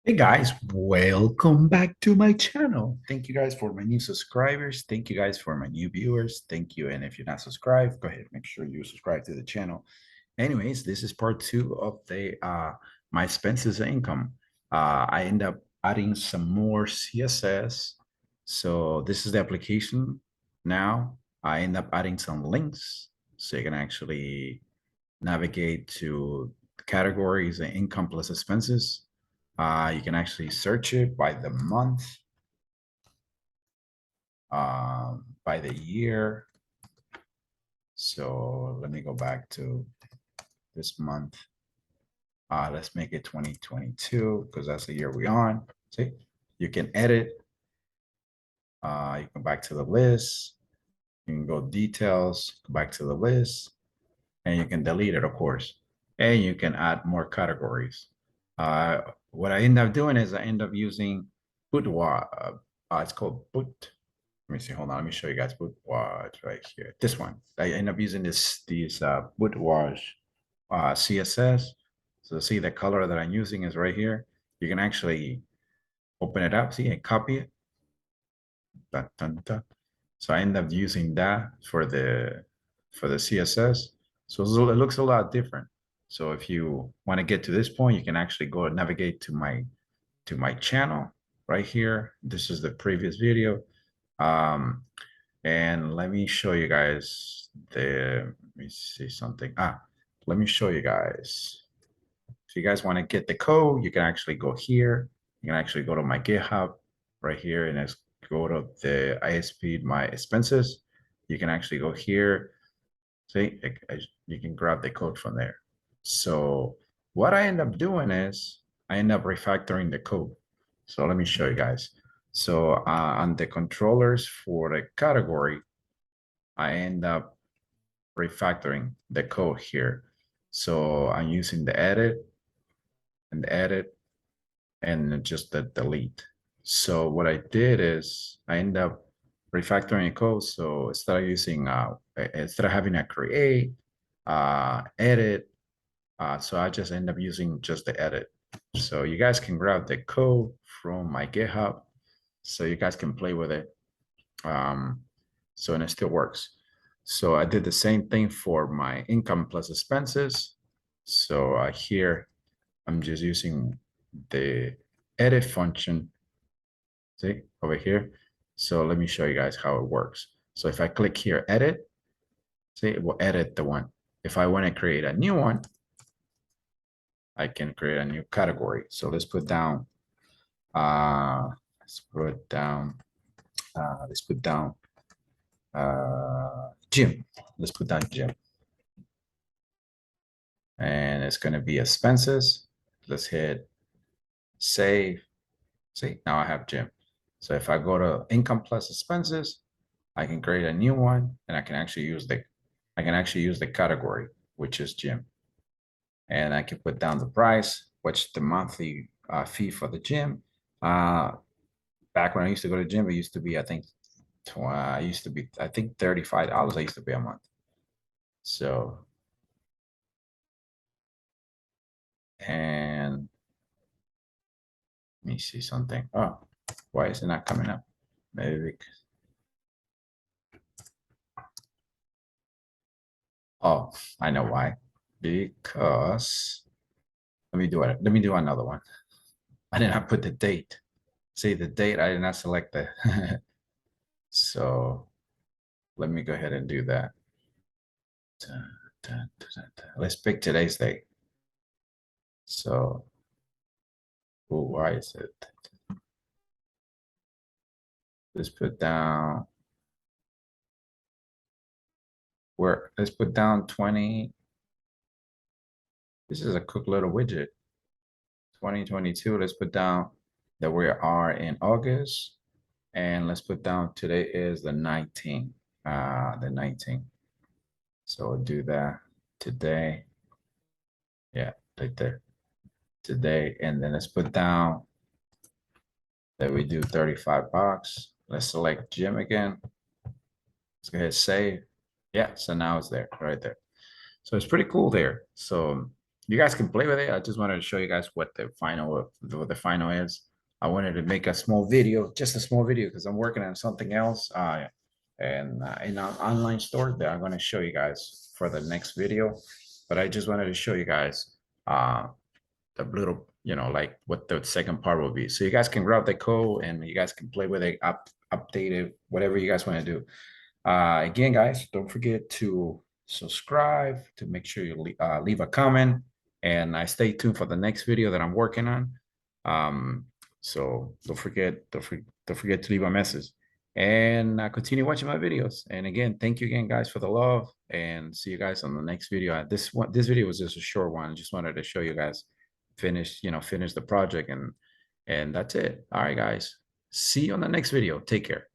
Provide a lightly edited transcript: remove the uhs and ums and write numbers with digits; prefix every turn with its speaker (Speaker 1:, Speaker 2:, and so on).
Speaker 1: Hey guys, welcome back to my channel. Thank you guys for my new subscribers. Thank you guys for my new viewers. Thank you. And if you're not subscribed, go ahead, make sure you subscribe to the channel. Anyways, this is part two of the my expenses and income. I end up adding some more CSS. So this is the application now. I end up adding some links so you can actually navigate to categories and income plus expenses. You can actually search it by the month, by the year. So let me go back to this month. Let's make it 2022 because that's the year we're on. See, you can edit. You can go back to the list. You can go details, go back to the list, and you can delete it, of course. And you can add more categories. What I end up doing is I end up using bootstrap. It's called boot. Let me see. Hold on. Let me show you guys bootstrap right here. This one. I end up using these bootstrap CSS. So see the color that I'm using is right here. You can actually open it up, see, and copy it. Dun, dun, dun. So I end up using that for the CSS. So it looks a lot different. So if you want to get to this point, you can actually go and navigate to my channel right here. This is the previous video. And let me show you guys let me see something. Let me show you guys. If you guys want to get the code, you can actually go here. You can actually go to my GitHub right here and it's go to the ISP, my expenses. You can actually go here. See, you can grab the code from there. So what I end up doing is I end up refactoring the code. So let me show you guys. So on the controllers for the category, I end up refactoring the code here. So I'm using the edit and just the delete. So what I did is I end up refactoring a code. So instead of having a create, edit, so I just end up using just the edit. So you guys can grab the code from my GitHub so you guys can play with it. And it still works. So I did the same thing for my income plus expenses. So here I'm just using the edit function, see over here. So let me show you guys how it works. So if I click here, edit, see, it will edit the one. If I want to create a new one, I can create a new category. So let's put down, gym. Let's put down gym. And it's going to be expenses. Let's hit save. See, now I have gym. So if I go to income plus expenses, I can create a new one and I can actually use the category, which is gym. And I can put down the price, which the monthly fee for the gym. Back when I used to go to gym, it used to be, I think, $35 I used to pay a month. So, and let me see something. Oh, why is it not coming up? Maybe because, oh, I know why. Because let me do it. Let me do another one. I did not put the date. See the date, I did not select the so let me go ahead and do that. Let's pick today's date. So, why is it? Let's put down let's put down 20. This is a quick little widget. 2022. Let's put down that we are in August. And let's put down today is the 19th. The 19th. So we'll do that today. Yeah, right there. Today. And then let's put down that we do $35. Let's select gym again. Let's go ahead and save. Yeah, so now it's there, right there. So it's pretty cool there. So you guys can play with it. I just wanted to show you guys what the final is. I wanted to make a small video, just a small video, because I'm working on something else. And in an online store that I'm going to show you guys for the next video. But I just wanted to show you guys the little, like what the second part will be. So you guys can grab the code and you guys can play with it, update it, whatever you guys want to do. Again, guys, don't forget to subscribe, to make sure you leave a comment, and I stay tuned for the next video that I'm working on. So don't forget to leave a message and continue watching my videos. And again, thank you again, guys, for the love, and see you guys on the next video. This video was just a short one. I just wanted to show you guys finish the project, and that's it. All right, guys, see you on the next video. Take care.